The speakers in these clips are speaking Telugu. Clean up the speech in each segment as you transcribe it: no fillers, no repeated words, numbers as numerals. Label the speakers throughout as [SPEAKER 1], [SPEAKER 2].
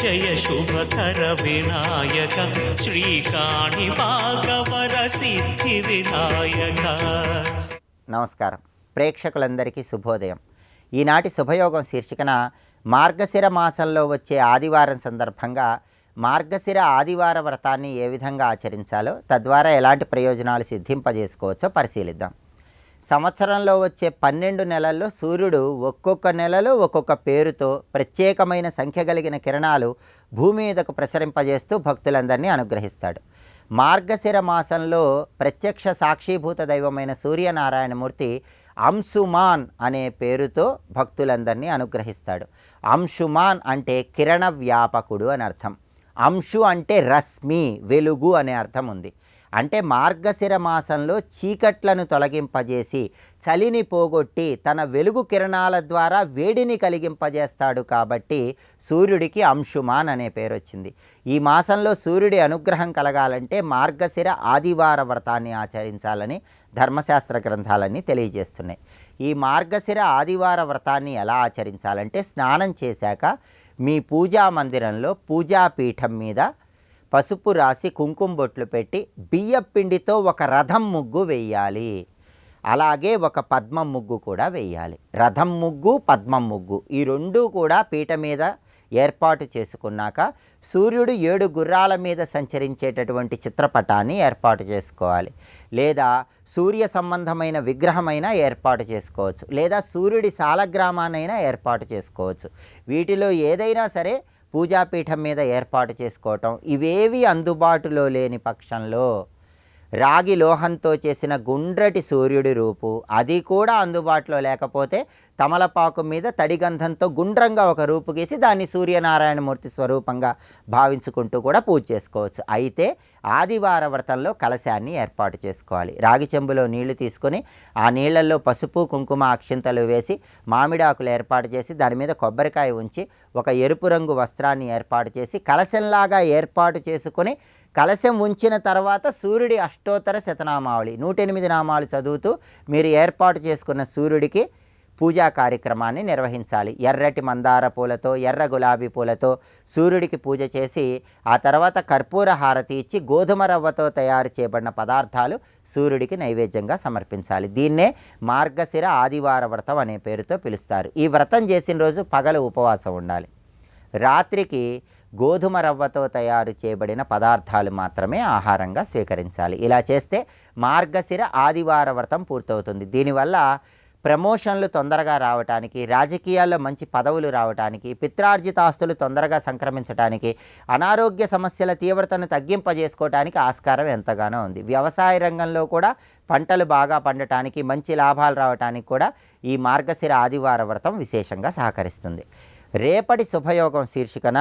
[SPEAKER 1] జయ శుభకర వినాయక శ్రీకాణి భాగవర సిద్ధి వినాయక.
[SPEAKER 2] నమస్కారం ప్రేక్షకులందరికీ శుభోదయం. ఈనాటి శుభయోగం శీర్షికన మార్గశిర మాసంలో వచ్చే ఆదివారం సందర్భంగా మార్గశిర ఆదివార వ్రతాన్ని ఏ విధంగా ఆచరించాలో, తద్వారా ఎలాంటి ప్రయోజనాలు సిద్ధింపజేసుకోవచ్చో పరిశీలిద్దాం. సంవత్సరంలో వచ్చే 12 నెలల్లో సూర్యుడు ఒక్కొక్క నెలలో ఒక్కొక్క పేరుతో ప్రత్యేకమైన సంఖ్య కలిగిన కిరణాలు భూమి మీదకు ప్రసరింపజేస్తూ భక్తులందరినీ అనుగ్రహిస్తాడు. మార్గశిర మాసంలో ప్రత్యక్ష సాక్షిభూత దైవమైన సూర్యనారాయణమూర్తి అంశుమాన్ అనే పేరుతో భక్తులందరినీ అనుగ్రహిస్తాడు. అంశుమాన్ అంటే కిరణ వ్యాపకుడు అని అర్థం. అంశు అంటే రశ్మి, వెలుగు అనే అర్థం ఉంది. అంటే మార్గశిర మాసంలో చీకట్లను తొలగింపజేసి చలిని పోగొట్టి తన వెలుగు కిరణాల ద్వారా వేడిని కలిగింపజేస్తాడు. కాబట్టి సూర్యుడికి అంశుమాన్ అనే పేరు వచ్చింది. ఈ మాసంలో సూర్యుడి అనుగ్రహం కలగాలంటే మార్గశిర ఆదివార వ్రతాన్ని ఆచరించాలని ధర్మశాస్త్ర గ్రంథాలన్నీ తెలియజేస్తున్నాయి. ఈ మార్గశిర ఆదివార వ్రతాన్ని ఎలా ఆచరించాలంటే, స్నానం చేశాక మీ పూజా మందిరంలో పూజాపీఠం మీద పసుపు రాసి కుంకుమ బొట్లు పెట్టి బియ్యం పిండితో ఒక రథం ముగ్గు వేయాలి. అలాగే ఒక పద్మం ముగ్గు కూడా వేయాలి. రథం ముగ్గు, పద్మం ముగ్గు ఈ రెండూ కూడా పీట మీద ఏర్పాటు చేసుకున్నాక సూర్యుడు 7 గుర్రాల మీద సంచరించేటటువంటి చిత్రపటాన్ని ఏర్పాటు చేసుకోవాలి. లేదా సూర్య సంబంధమైన విగ్రహమైనా ఏర్పాటు చేసుకోవచ్చు, లేదా సూర్యుడి సాలగ్రామానైనా ఏర్పాటు చేసుకోవచ్చు. వీటిలో ఏదైనా సరే పూజాపీఠం మీద ఏర్పాటు చేసుకోవటం. ఇవేవి అందుబాటులో లేని పక్షంలో రాగి లోహంతో చేసిన గుండ్రటి సూర్యుడి రూపు, అది కూడా అందుబాటులో లేకపోతే తమలపాకు మీద తడిగంధంతో గుండ్రంగా ఒక రూపు గీసి దాన్ని సూర్యనారాయణమూర్తి స్వరూపంగా భావించుకుంటూ కూడా పూజ చేసుకోవచ్చు. అయితే ఆదివార వ్రతంలో కలశాన్ని ఏర్పాటు చేసుకోవాలి. రాగి చెంబులో నీళ్లు తీసుకొని ఆ నీళ్లలో పసుపు, కుంకుమ, అక్షింతలు వేసి మామిడాకులు ఏర్పాటు చేసి దాని మీద కొబ్బరికాయ ఉంచి ఒక ఎరుపు రంగు వస్త్రాన్ని ఏర్పాటు చేసి కలశంలాగా ఏర్పాటు చేసుకొని కలశం ఉంచిన తర్వాత సూర్యుడి అష్టోత్తర శతనామావళి 108 నామాలు చదువుతూ మీరు ఏర్పాటు చేసుకున్న సూర్యుడికి పూజా కార్యక్రమాన్ని నిర్వహించాలి. ఎర్రటి మందార పూలతో, ఎర్ర గులాబీ పూలతో సూర్యుడికి పూజ చేసి ఆ తర్వాత కర్పూర హారతి ఇచ్చి గోధుమ రవ్వతో తయారు చేయబడిన పదార్థాలు సూర్యుడికి నైవేద్యంగా సమర్పించాలి. దీన్నే మార్గశిర ఆదివార వ్రతం అనే పేరుతో పిలుస్తారు. ఈ వ్రతం చేసిన రోజు పగలు ఉపవాసం ఉండాలి. రాత్రికి గోధుమ రవ్వతో తయారు చేయబడిన పదార్థాలు మాత్రమే ఆహారంగా స్వీకరించాలి. ఇలా చేస్తే మార్గశిర ఆదివార వ్రతం పూర్తవుతుంది. దీనివల్ల ప్రమోషన్లు తొందరగా రావటానికి, రాజకీయాల్లో మంచి పదవులు రావటానికి, పిత్రార్జితాస్తులు తొందరగా సంక్రమించడానికి, అనారోగ్య సమస్యల తీవ్రతను తగ్గింపజేసుకోవడానికి ఆస్కారం ఎంతగానో ఉంది. వ్యవసాయ రంగంలో కూడా పంటలు బాగా పండటానికి, మంచి లాభాలు రావటానికి కూడా ఈ మార్గశిర ఆదివార వ్రతం విశేషంగా సహకరిస్తుంది. రేపటి శుభయోగం శీర్షికన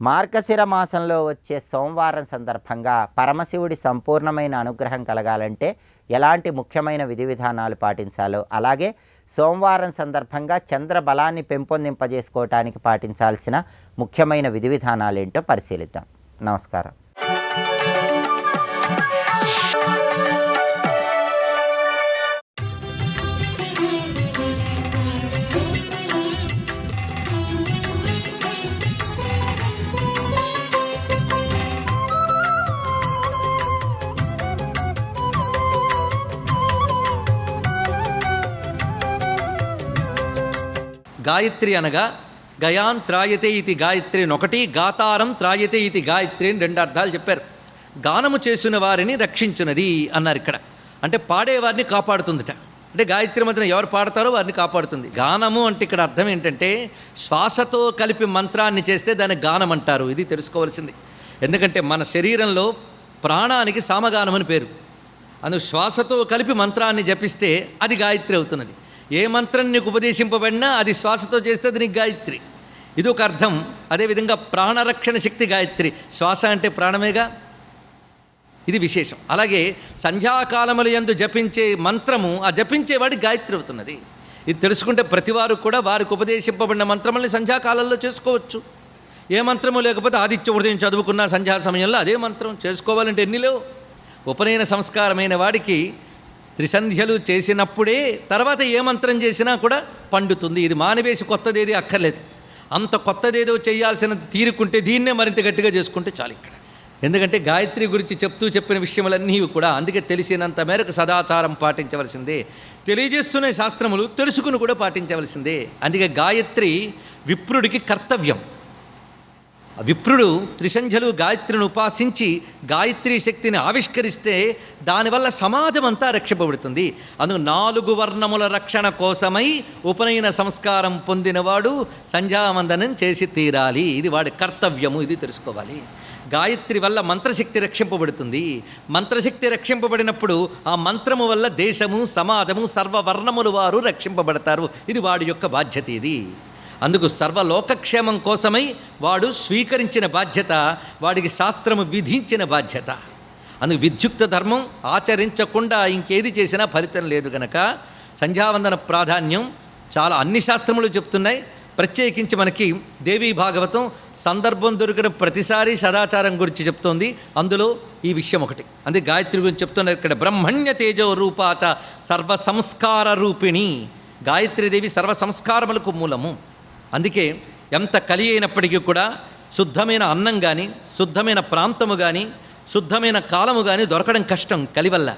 [SPEAKER 2] మార్గశిర మాసంలో వచ్చే సోమవారం సందర్భంగా పరమశివుడి సంపూర్ణమైన అనుగ్రహం కలగాలంటే ఎలాంటి ముఖ్యమైన విధి విధానాలు పాటించాలో, అలాగే సోమవారం సందర్భంగా చంద్ర బలాన్ని పెంపొందింపజేసుకోవటానికి పాటించాల్సిన ముఖ్యమైన విధి విధానాలు ఏంటో పరిశీలిద్దాం. నమస్కారం.
[SPEAKER 3] గాయత్రి అనగా గయాన్ త్రాయతే ఇది గాయత్రి అని ఒకటి, గాతారం త్రాయతే ఇది గాయత్రి అని 2 అర్థాలు చెప్పారు. గానము చేసిన వారిని రక్షించున్నది అన్నారు ఇక్కడ. అంటే పాడేవారిని కాపాడుతుందిట. అంటే గాయత్రి మంత్రం ఎవరు పాడతారో వారిని కాపాడుతుంది. గానము అంటే ఇక్కడ అర్థం ఏంటంటే శ్వాసతో కలిపి మంత్రాన్ని చేస్తే దాన్ని గానం అంటారు. ఇది తెలుసుకోవాల్సింది. ఎందుకంటే మన శరీరంలో ప్రాణానికి సామగానం అని పేరు. అందుకు శ్వాసతో కలిపి మంత్రాన్ని జపిస్తే అది గాయత్రి అవుతున్నది. ఏ మంత్రం నీకు ఉపదేశింపబడినా అది శ్వాసతో చేస్తే అది నీకు గాయత్రి. ఇది ఒక అర్థం. అదేవిధంగా ప్రాణరక్షణ శక్తి గాయత్రి. శ్వాస అంటే ప్రాణమేగా, ఇది విశేషం. అలాగే సంధ్యాకాలముల యందు జపించే మంత్రము ఆ జపించేవాడికి గాయత్రి అవుతున్నది. ఇది తెలుసుకుంటే ప్రతివారు కూడా వారికి ఉపదేశింపబడిన మంత్రముల్ని సంధ్యాకాలంలో చేసుకోవచ్చు. ఏ మంత్రము లేకపోతే ఆదిత్య హృదయం చదువుకున్న సంధ్యా సమయంలో అదే మంత్రం చేసుకోవాలంటే ఎన్ని లేవు. ఉపనయన సంస్కారమైన వాడికి త్రిసంధ్యలు చేసినప్పుడే తర్వాత ఏ మంత్రం చేసినా కూడా పండుతుంది. ఇది మానివేసి కొత్తది ఏది అక్కర్లేదు. అంత కొత్తదేదో చేయాల్సిన తీరుకుంటే దీన్నే మరింత గట్టిగా చేసుకుంటే చాలు ఇక్కడ. ఎందుకంటే గాయత్రి గురించి చెప్పిన విషయములన్నీ కూడా అందుకే తెలిసినంత మేరకు సదాచారం పాటించవలసిందే. తెలియజేస్తున్న శాస్త్రములు తెలుసుకుని కూడా పాటించవలసిందే. అందుకే గాయత్రి విప్రుడికి కర్తవ్యం. విప్రుడు త్రిసంధ్యలు గాయత్రిని ఉపాసించి గాయత్రీ శక్తిని ఆవిష్కరిస్తే దానివల్ల సమాజం అంతా రక్షింపబడుతుంది. అందుకు 4 వర్ణముల రక్షణ కోసమై ఉపనయన సంస్కారం పొందినవాడు సంధ్యావందనం చేసి తీరాలి. ఇది వాడి కర్తవ్యము. ఇది తెలుసుకోవాలి. గాయత్రి వల్ల మంత్రశక్తి రక్షింపబడుతుంది. మంత్రశక్తి రక్షింపబడినప్పుడు ఆ మంత్రము వల్ల దేశము, సమాజము, సర్వవర్ణములు వారు రక్షింపబడతారు. ఇది వాడి యొక్క బాధ్యత. ఇది అందుకు సర్వలోకక్షేమం కోసమై వాడు స్వీకరించిన బాధ్యత, వాడికి శాస్త్రము విధించిన బాధ్యత. అందుకు విద్యుక్త ధర్మం ఆచరించకుండా ఇంకేది చేసినా ఫలితం లేదు గనక సంధ్యావందన ప్రాధాన్యం చాలా అన్ని శాస్త్రములు చెప్తున్నాయి. ప్రత్యేకించి మనకి దేవీ భాగవతం సందర్భం దొరికిన ప్రతిసారి సదాచారం గురించి చెప్తోంది. అందులో ఈ విషయం ఒకటి. అందుకే గాయత్రి గురించి చెప్తున్నారు ఇక్కడ. బ్రహ్మణ్య తేజో రూపాచ సర్వ సంస్కార రూపిణి. గాయత్రీదేవి సర్వ సంస్కారములకు మూలము. అందుకే ఎంత కలి అయినప్పటికీ కూడా శుద్ధమైన అన్నం కానీ, శుద్ధమైన ప్రాంతము కానీ, శుద్ధమైన కాలము కానీ దొరకడం కష్టం కలి వల్ల.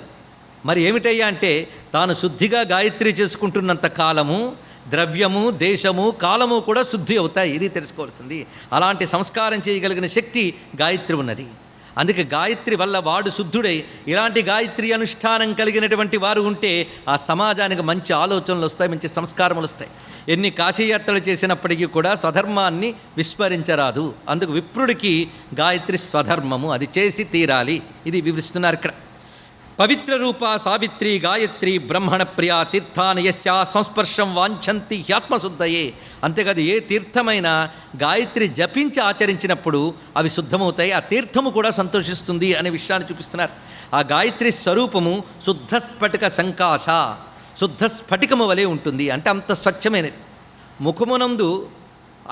[SPEAKER 3] మరి ఏమిటయ్యా అంటే తాను శుద్ధిగా గాయత్రి చేసుకుంటున్నంత కాలము ద్రవ్యము, దేశము, కాలము కూడా శుద్ధి అవుతాయి. ఇది తెలుసుకోవాల్సింది. అలాంటి సంస్కారం చేయగలిగిన శక్తి గాయత్రి ఉన్నది. అందుకే గాయత్రి వల్ల వాడు శుద్ధుడై ఇలాంటి గాయత్రి అనుష్ఠానం కలిగినటువంటి వారు ఉంటే ఆ సమాజానికి మంచి ఆలోచనలు వస్తాయి, మంచి సంస్కారములు వస్తాయి. ఎన్ని కాశీయాత్రలు చేసినప్పటికీ కూడా స్వధర్మాన్ని విస్మరించరాదు. అందుకు విప్రుడికి గాయత్రి స్వధర్మము, అది చేసి తీరాలి. ఇది వివరిస్తున్నారు ఇక్కడ. పవిత్ర రూప సావిత్రి గాయత్రి బ్రహ్మణ ప్రియా తీర్థాన్ని యస్యా సంస్పర్శం వాంఛంతి హ్యాత్మశుద్ధయే. అంతేకాదు ఏ తీర్థమైనా గాయత్రి జపించి ఆచరించినప్పుడు అవి శుద్ధమవుతాయి, ఆ తీర్థము కూడా సంతోషిస్తుంది అనే విషయాన్ని చూపిస్తున్నారు. ఆ గాయత్రి స్వరూపము శుద్ధ స్ఫటిక సంకాశ, శుద్ధ స్ఫటికము వలె ఉంటుంది. అంటే అంత స్వచ్ఛమైనది. ముఖమునందు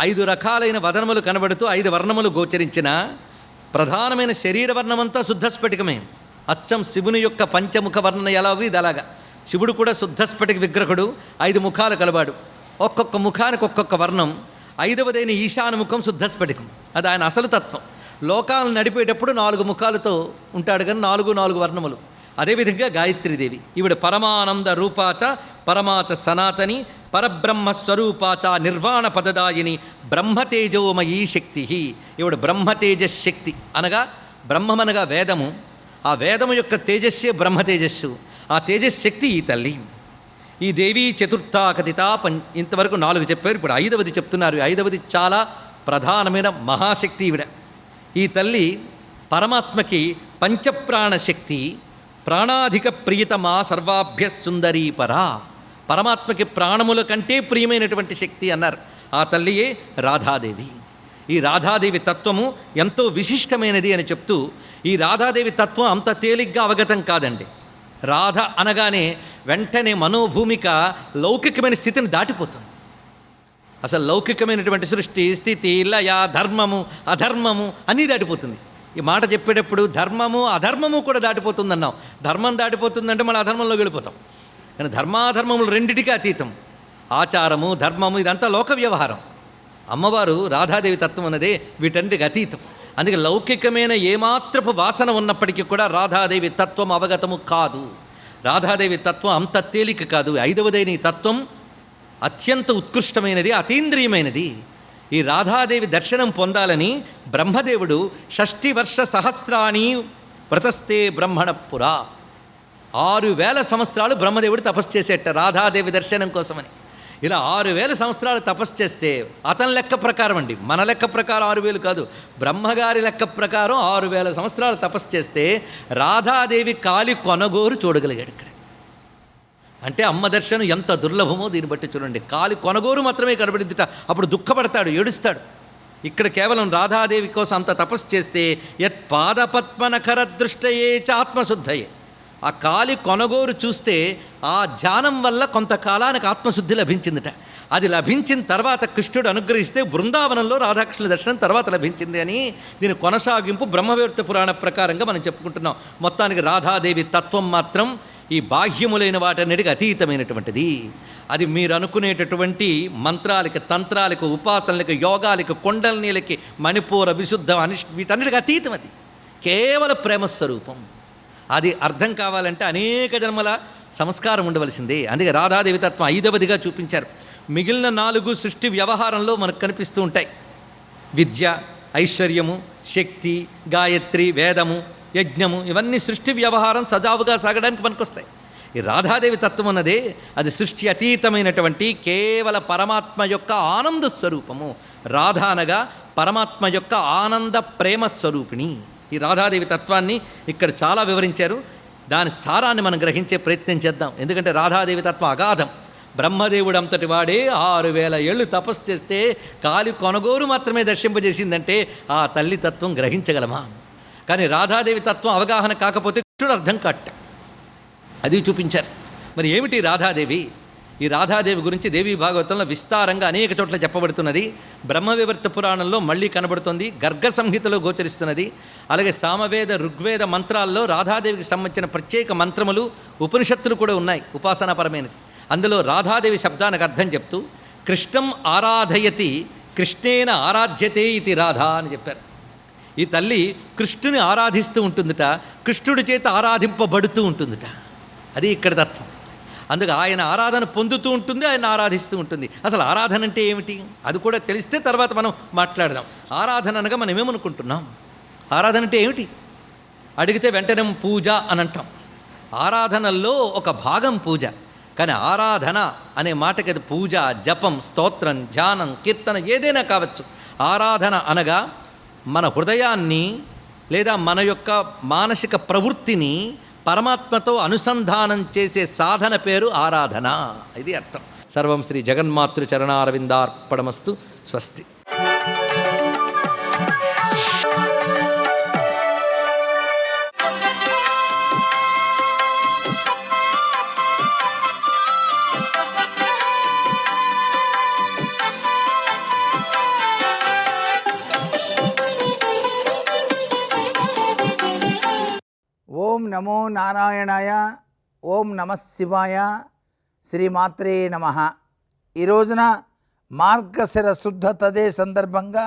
[SPEAKER 3] 5 రకాలైన వదనములు కనబడుతూ 5 వర్ణములు గోచరించిన ప్రధానమైన శరీర వర్ణమంతా శుద్ధ స్ఫటికమే. అచ్చం శివుని యొక్క పంచముఖ వర్ణన ఎలాగో ఇది అలాగా. శివుడు కూడా శుద్ధ స్ఫటిక విగ్రహుడు, 5 ముఖాలు కలవాడు. ఒక్కొక్క ముఖానికి ఒక్కొక్క వర్ణం. 5వదైన ఈశానముఖం శుద్ధ స్ఫటికం. అది ఆయన అసలు తత్వం. లోకాలను నడిపేటప్పుడు 4 ముఖాలతో ఉంటాడు కానీ 4 వర్ణములు. అదేవిధంగా గాయత్రీదేవి ఈవిడ పరమానంద రూపాచ పరమాచ సనాతని పరబ్రహ్మస్వరూపాచ నిర్వాణ పదదాయిని బ్రహ్మతేజోమయీ శక్తి. ఈవిడ బ్రహ్మతేజశక్తి అనగా బ్రహ్మమనగా వేదము, ఆ వేదము యొక్క తేజస్సే బ్రహ్మతేజస్సు. ఆ తేజశక్తి ఈ తల్లి. ఈ దేవీ చతుర్థా కథిత ఇంతవరకు 4 చెప్పారు. ఇప్పుడు 5వది చెప్తున్నారు. 5వది చాలా ప్రధానమైన మహాశక్తి ఈవిడ. ఈ తల్లి పరమాత్మకి పంచప్రాణ శక్తి, ప్రాణాధిక ప్రియతమా సర్వాభ్య సుందరీపరా. పరమాత్మకి ప్రాణముల కంటే ప్రియమైనటువంటి శక్తి అన్నారు. ఆ తల్లియే రాధాదేవి. ఈ రాధాదేవి తత్వము ఎంతో విశిష్టమైనది అని చెప్తూ, ఈ రాధాదేవి తత్వం అంత తేలిగ్గా అవగతం కాదండి. రాధ అనగానే వెంటనే మనోభూమిక లౌకికమైన స్థితిని దాటిపోతుంది. అసలు లౌకికమైనటువంటి సృష్టి, స్థితి, లయ, ధర్మము, అధర్మము అన్నీ దాటిపోతుంది. ఈ మాట చెప్పేటప్పుడు ధర్మము అధర్మము కూడా దాటిపోతుంది అన్నాం. ధర్మం దాటిపోతుందంటే మళ్ళీ అధర్మంలోకి వెళ్ళిపోతాం. కానీ ధర్మాధర్మములు రెండిటికీ అతీతం. ఆచారము, ధర్మము ఇదంతా లోక వ్యవహారం. అమ్మవారు రాధాదేవి తత్వం అన్నదే వీటన్నిటికి అతీతం. అందుకే లౌకికమైన ఏమాత్రపు వాసన ఉన్నప్పటికీ కూడా రాధాదేవి తత్వం అవగతము కాదు. రాధాదేవి తత్వం అంత తేలిక కాదు. 5వదైన ఈ తత్వం అత్యంత ఉత్కృష్టమైనది, అతీంద్రియమైనది. ఈ రాధాదేవి దర్శనం పొందాలని బ్రహ్మదేవుడు 60 వర్ష సహస్రాణి వ్రతస్తే బ్రహ్మణపురా. 6000 సంవత్సరాలు బ్రహ్మదేవుడు తపస్సు చేసేట రాధాదేవి దర్శనం కోసమని. ఇలా 6000 సంవత్సరాలు తపస్సు చేస్తే అతని లెక్క ప్రకారం అండి, మన లెక్క ప్రకారం 6000 కాదు, బ్రహ్మగారి లెక్క ప్రకారం 6000 సంవత్సరాలు తపస్సు చేస్తే రాధాదేవి కాలి కొనగోరు చూడగలిగాడు ఇక్కడ. అంటే అమ్మ దర్శనం ఎంత దుర్లభమో దీన్ని బట్టి చూడండి. కాలి కొనగోరు మాత్రమే కనబడిద్దిట. అప్పుడు దుఃఖపడతాడు, ఏడుస్తాడు. ఇక్కడ కేవలం రాధాదేవి కోసం అంత తపస్సు చేస్తే యత్ పాదపద్మనఖర దృష్టయే చ ఆత్మశుద్ధయే. ఆ కాలి కొనగోరు చూస్తే ఆ ధ్యానం వల్ల కొంతకాలానికి ఆత్మశుద్ధి లభించిందిట. అది లభించిన తర్వాత కృష్ణుడు అనుగ్రహిస్తే బృందావనంలో రాధాకృష్ణుల దర్శనం తర్వాత లభించింది అని దీని కొనసాగింపు బ్రహ్మవేత్త పురాణ ప్రకారంగా మనం చెప్పుకుంటున్నాం. మొత్తానికి రాధాదేవి తత్వం మాత్రం ఈ బాహ్యములైన వాటన్నిటికి అతీతమైనటువంటిది. అది మీరు అనుకునేటటువంటి మంత్రాలకి, తంత్రాలకు, ఉపాసనలకు, యోగాలకి, కొండలనీలకి, మణిపూర, విశుద్ధ, వీటన్నిటికి అతీతం. అది కేవల ప్రేమస్వరూపం. అది అర్థం కావాలంటే అనేక జన్మల సంస్కారం ఉండవలసిందే. అందుకే రాధాదేవి తత్వం 5వదిగా చూపించారు. మిగిలిన 4 సృష్టి వ్యవహారంలో మనకు కనిపిస్తూ ఉంటాయి. విద్య, ఐశ్వర్యము, శక్తి, గాయత్రి, వేదము, యజ్ఞము, ఇవన్నీ సృష్టి వ్యవహారం సజావుగా సాగడానికి పనికొస్తాయి. ఈ రాధాదేవి తత్వం అన్నదే అది సృష్టి అతీతమైనటువంటి కేవల పరమాత్మ యొక్క ఆనంద స్వరూపము. రాధ అనగా పరమాత్మ యొక్క ఆనంద ప్రేమ స్వరూపిణి. ఈ రాధాదేవి తత్వాన్ని ఇక్కడ చాలా వివరించారు. దాని సారాన్ని మనం గ్రహించే ప్రయత్నం చేద్దాం. ఎందుకంటే రాధాదేవి తత్వం అగాధం. బ్రహ్మదేవుడు అంతటి వాడే 6000 ఏళ్ళు తపస్సు చేస్తే కాలి కొనగోరు మాత్రమే దర్శింపజేసిందంటే ఆ తల్లి తత్వం గ్రహించగలమా? కానీ రాధాదేవి తత్వం అవగాహన కాకపోతే కృష్ణుడు అర్థం కాట. అది చూపించారు. మరి ఏమిటి రాధాదేవి? ఈ రాధాదేవి గురించి దేవీ భాగవతంలో విస్తారంగా అనేక చోట్ల చెప్పబడుతున్నది. బ్రహ్మవివర్త పురాణంలో మళ్ళీ కనబడుతుంది, గర్గ సంహితలో గోచరిస్తున్నది. అలాగే సామవేద, ఋగ్వేద మంత్రాల్లో రాధాదేవికి సంబంధించిన ప్రత్యేక మంత్రములు, ఉపనిషత్తులు కూడా ఉన్నాయి, ఉపాసనాపరమైనది. అందులో రాధాదేవి శబ్దానికి అర్థం చెప్తూ కృష్ణం ఆరాధయతి కృష్ణేన ఆరాధ్యతే ఇది రాధా అని చెప్పారు. ఈ తల్లి కృష్ణుని ఆరాధిస్తూ ఉంటుందిట, కృష్ణుడి చేత ఆరాధింపబడుతూ ఉంటుందిట. అది ఇక్కడ తత్వం. అందుకు ఆయన ఆరాధన పొందుతూ ఉంటుంది, ఆయన ఆరాధిస్తూ ఉంటుంది. అసలు ఆరాధన అంటే ఏమిటి అది కూడా తెలిస్తే తర్వాత మనం మాట్లాడదాం. ఆరాధన అనగా మనం ఏమనుకుంటున్నాం? ఆరాధన అంటే ఏమిటి అడిగితే వెంటనే పూజ అని అంటాం. ఆరాధనల్లో ఒక భాగం పూజ. కానీ ఆరాధన అనే మాటకి అది పూజ, జపం, స్తోత్రం, ధ్యానం, కీర్తన ఏదైనా కావచ్చు. ఆరాధన అనగా మన హృదయాన్ని లేదా మన యొక్క మానసిక ప్రవృత్తిని పరమాత్మతో అనుసంధానం చేసే సాధన పేరు ఆరాధన. ఇది అర్థం. సర్వం శ్రీ జగన్మాతృ చరణారవిందార్పణమస్తు. స్వస్తి.
[SPEAKER 4] ఓం నమో నారాయణాయ, ఓం నమః శివాయ, శ్రీమాత్రే నమః. ఈ రోజున మార్గశిర శుద్ధ తదే సందర్భంగా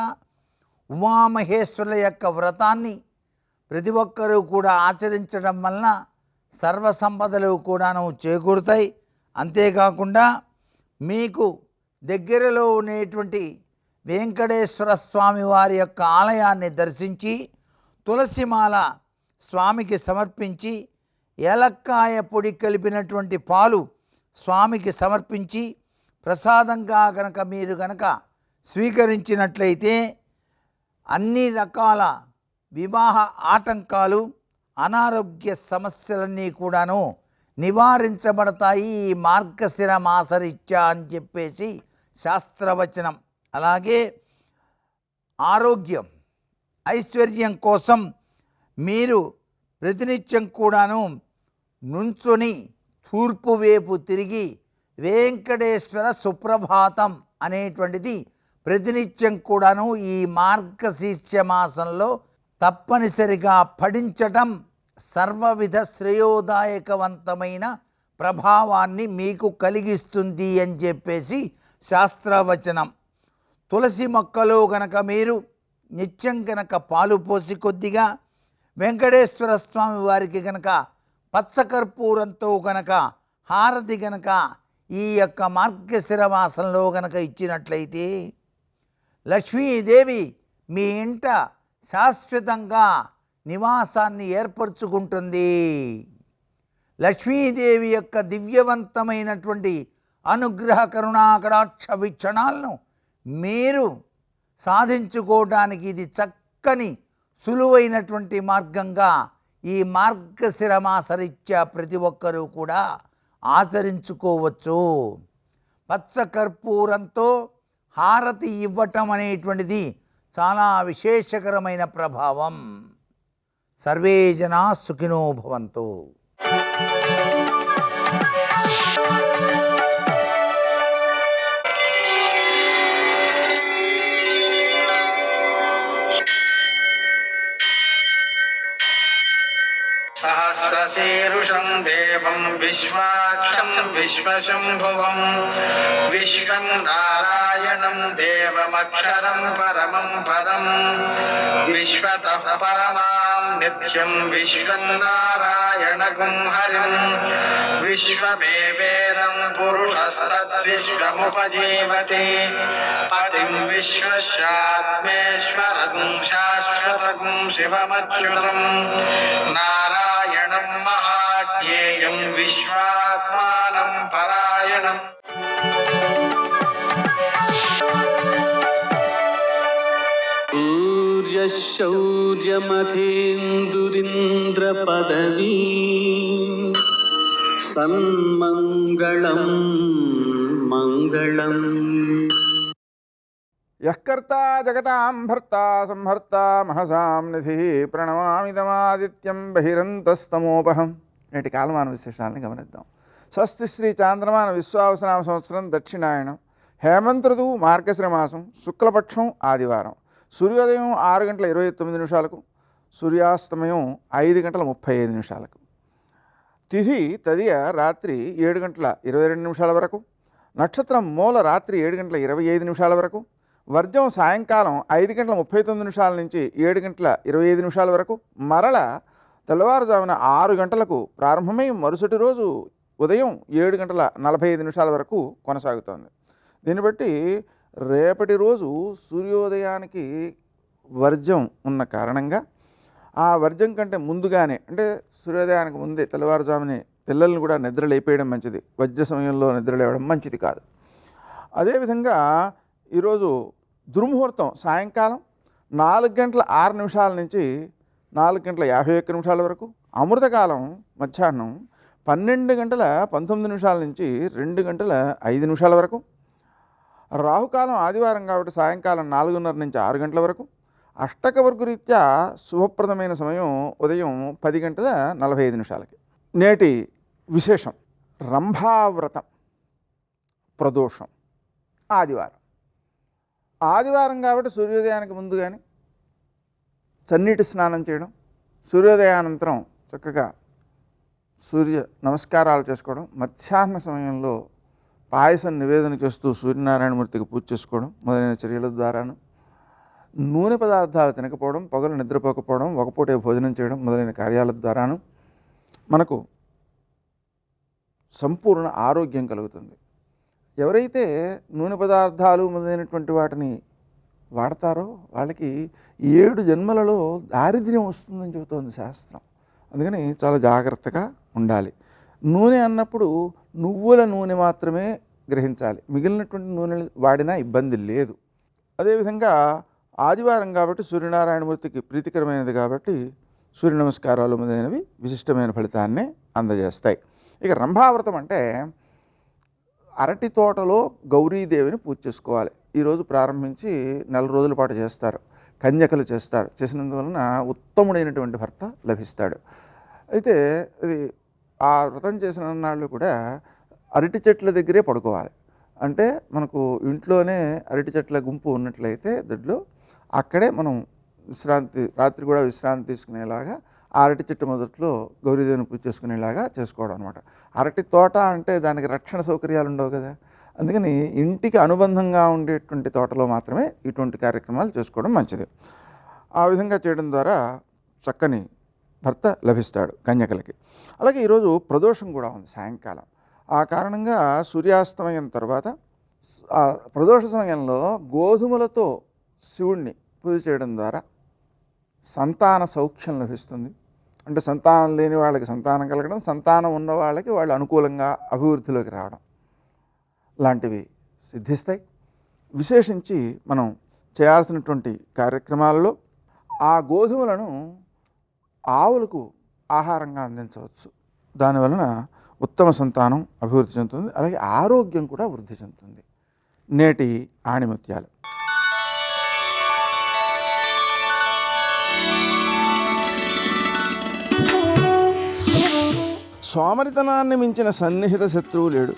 [SPEAKER 4] ఉమామహేశ్వరుల యొక్క వ్రతాన్ని ప్రతి ఒక్కరూ కూడా ఆచరించడం వలన సర్వ సంపదలు కూడాను చేకూరుతాయి. అంతేకాకుండా మీకు దగ్గరలో ఉండేటువంటి వెంకటేశ్వర స్వామి వారి యొక్క ఆలయాన్ని దర్శించి తులసిమాల స్వామికి సమర్పించి ఏలక్కాయ పొడి కలిపినటువంటి పాలు స్వామికి సమర్పించి ప్రసాదంగా గనక మీరు గనక స్వీకరించినట్లయితే అన్ని రకాల వివాహ ఆటంకాలు, అనారోగ్య సమస్యలన్నీ కూడాను నివారించబడతాయి ఈ మార్గశిర మాసరీత్యా అని చెప్పేసి శాస్త్రవచనం. అలాగే ఆరోగ్యం, ఐశ్వర్యం కోసం మీరు ప్రతినిత్యం కూడాను నుంచుని తూర్పు వైపు తిరిగి వెంకటేశ్వర సుప్రభాతం అనేటువంటిది ప్రతినిత్యం కూడాను ఈ మార్గశీర్ష మాసంలో తప్పనిసరిగా పఠించటం సర్వవిధ శ్రేయోదాయకవంతమైన ప్రభావాన్ని మీకు కలిగిస్తుంది అని చెప్పేసి శాస్త్రవచనం. తులసి మొక్కలో గనక మీరు నిత్యం గనక పాలు పోసి కొద్దిగా వెంకటేశ్వర స్వామి వారికి గనక పచ్చకర్పూరంతో గనక హారతి గనక ఈ యొక్క మార్గశిర మాసంలో గనక ఇచ్చినట్లయితే లక్ష్మీదేవి మీ ఇంట శాశ్వతంగా నివాసాన్ని ఏర్పరచుకుంటుంది. లక్ష్మీదేవి యొక్క దివ్యవంతమైనటువంటి అనుగ్రహ కరుణాకటాక్ష వీక్షణాలను మీరు సాధించుకోవడానికి ఇది చక్కని సులువైనటువంటి మార్గంగా ఈ మార్గశిర మాసరీత్యా ప్రతి ఒక్కరూ కూడా ఆచరించుకోవచ్చు. పచ్చకర్పూరంతో హారతి ఇవ్వటం అనేటువంటిది చాలా విశేషకరమైన ప్రభావం. సర్వే జనా సుఖినో భవంతు.
[SPEAKER 5] సహస్రశీర్షం దేవ దేవం విశ్వాక్షం విశ్వశంభువం విశ్వం నారాయణం దేవమక్షరం పరమం పదం విశ్వతః పరమాం నిత్యం విశ్వం నారాయణగుం హరిం విశ్వమేవేదం పురుషస్తద్విశ్వముపజీవతి పతిం విశ్వస్యాత్మేశ్వరం శాశ్వతం శివమచ్యుతం నారాయణం మహాజ్ఞేయం విశ్వాత్మానం పరాయణం.
[SPEAKER 6] శౌర్యమథేందురింద్రపదవీ సన్మంగళం మంగళం.
[SPEAKER 7] యఃకర్తా జగతాం భర్తా సంహర్తా మహసాం నిధి ప్రణమామిదమాదిత్యం బహిరంతస్తమోపహం. నేటి కాలమాన విశేషాలను గమనిద్దాం. స్వస్తి శ్రీ చాంద్రమాన విశ్వావసనామ సంవత్సరం దక్షిణాయనం హేమంత ఋతువు మార్గశిర మాసం శుక్లపక్షం ఆదివారం. సూర్యోదయం 6 గంటల 29 నిమిషాలకు, సూర్యాస్తమయం 5 గంటల 35 నిమిషాలకు. తిథి తదియ రాత్రి 7 గంటల 22 నిమిషాల వరకు, నక్షత్రం మూల రాత్రి 7 గంటల 25 నిమిషాల వరకు, వర్జం సాయంకాలం 5 గంటల 39 నిమిషాల నుంచి 7 గంటల 25 నిమిషాల వరకు, మరల తెల్లవారుజామున 6 గంటలకు ప్రారంభమై మరుసటి రోజు ఉదయం 7 గంటల 45 నిమిషాల వరకు కొనసాగుతోంది. దీన్ని బట్టి రేపటి రోజు సూర్యోదయానికి వర్జం ఉన్న కారణంగా ఆ వర్జం కంటే ముందుగానే, అంటే సూర్యోదయానికి ముందే తెల్లవారుజామునే పిల్లల్ని కూడా నిద్ర లేపేయడం మంచిది. వజ్ర సమయంలో నిద్ర లేవడం మంచిది కాదు. అదేవిధంగా ఈరోజు దుర్ముహూర్తం సాయంకాలం 4 గంటల 6 నిమిషాల నుంచి 4 గంటల 51 నిమిషాల వరకు, అమృతకాలం మధ్యాహ్నం 12 గంటల 19 నిమిషాల నుంచి 2 గంటల 5 నిమిషాల వరకు, రాహుకాలం ఆదివారం కాబట్టి సాయంకాలం 4:30 నుంచి 6 గంటల వరకు, అష్టకవర్గ రీత్యా శుభప్రదమైన సమయం ఉదయం 10 గంటల 45 నిమిషాలకి. నేటి విశేషం రంభావ్రతం ప్రదోషం ఆదివారం. ఆదివారం కాబట్టి సూర్యోదయానికి ముందు కానీ చన్నీటి స్నానం చేయడం, సూర్యోదయానంతరం చక్కగా సూర్య నమస్కారాలు చేసుకోవడం, మధ్యాహ్న సమయంలో పాయసం నివేదన చేస్తూ సూర్యనారాయణమూర్తికి పూజ చేసుకోవడం మొదలైన చర్యల ద్వారాను, నూనె పదార్థాలు తినకపోవడం, పగలు నిద్రపోకపోవడం, ఒకపూటే భోజనం చేయడం మొదలైన కార్యాల ద్వారాను మనకు సంపూర్ణ ఆరోగ్యం కలుగుతుంది. ఎవరైతే నూనె పదార్థాలు మొదలైనటువంటి వాటిని వాడతారో వాళ్ళకి 7 జన్మలలో దారిద్ర్యం వస్తుందని చెబుతోంది శాస్త్రం. అందుకని చాలా జాగ్రత్తగా ఉండాలి. నూనె అన్నప్పుడు నువ్వుల నూనె మాత్రమే గ్రహించాలి, మిగిలినటువంటి నూనె వాడినా ఇబ్బంది లేదు. అదేవిధంగా ఆదివారం కాబట్టి సూర్యనారాయణమూర్తికి ప్రీతికరమైనది కాబట్టి సూర్య నమస్కారాలు మొదలైనవి విశిష్టమైన ఫలితాన్ని అందజేస్తాయి. ఇక రంభావ్రతం అంటే అరటి తోటలో గౌరీదేవిని పూజ చేసుకోవాలి. ఈరోజు ప్రారంభించి 4 రోజుల పాటు చేస్తారు. కన్యకలు చేస్తారు. చేసినందువలన ఉత్తముడైనటువంటి భర్త లభిస్తాడు. అయితే ఇది ఆ వ్రతం చేసిన నాళ్ళు కూడా అరటి చెట్ల దగ్గరే పడుకోవాలి. అంటే మనకు ఇంట్లోనే అరటి చెట్ల గుంపు ఉన్నట్లయితే దొడ్లో అక్కడే మనం రాత్రి కూడా విశ్రాంతి తీసుకునేలాగా ఆ అరటి చెట్టు మొదట్లో గౌరీదేవిని పూజ చేసుకునేలాగా చేసుకోవడం అనమాట. అరటి తోట అంటే దానికి రక్షణ సౌకర్యాలు ఉండవు కదా, అందుకని ఇంటికి అనుబంధంగా ఉండేటువంటి తోటలో మాత్రమే ఇటువంటి కార్యక్రమాలు చేసుకోవడం మంచిది. ఆ విధంగా చేయడం ద్వారా చక్కని భర్త లభిస్తాడు కన్యకలకి. అలాగే ఈరోజు ప్రదోషం కూడా ఉంది సాయంకాలం. ఆ కారణంగా సూర్యాస్తమయం తర్వాత ఆ ప్రదోష సమయంలో గోధుమలతో శివుణ్ణి పూజ చేయడం ద్వారా సంతాన సౌఖ్యం లభిస్తుంది. అంటే సంతానం లేని వాళ్ళకి సంతానం కలగడం, సంతానం ఉన్న వాళ్ళకి వాళ్ళు అనుకూలంగా అభివృద్ధిలోకి రావడం లాంటివి సిద్ధిస్తాయి. విశేషించి మనం చేయాల్సినటువంటి కార్యక్రమాలలో ఆ గోధుమలను ఆవులకు ఆహారంగా అందించవచ్చు. దానివలన ఉత్తమ సంతానం అభివృద్ధి చెందుతుంది, అలాగే ఆరోగ్యం కూడా వృద్ధి చెందుతుంది. నేటి ఆణిముత్యాలు. సోమరితనాన్ని మించిన సన్నిహిత శత్రువు లేడు.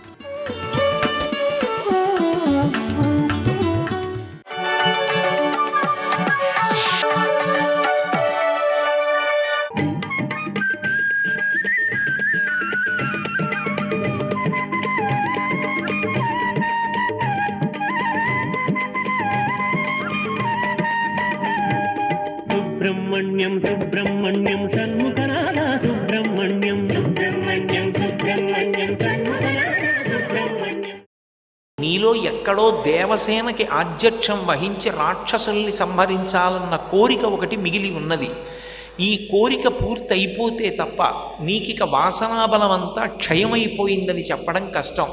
[SPEAKER 8] నీలో ఎక్కడో దేవసేనకి ఆధ్యక్షం వహించి రాక్షసుల్ని సంహరించాలన్న కోరిక ఒకటి మిగిలి ఉన్నది. ఈ కోరిక పూర్తి అయిపోతే తప్ప నీకిక వాసనాబలం అంతా క్షయమైపోయిందని చెప్పడం కష్టం.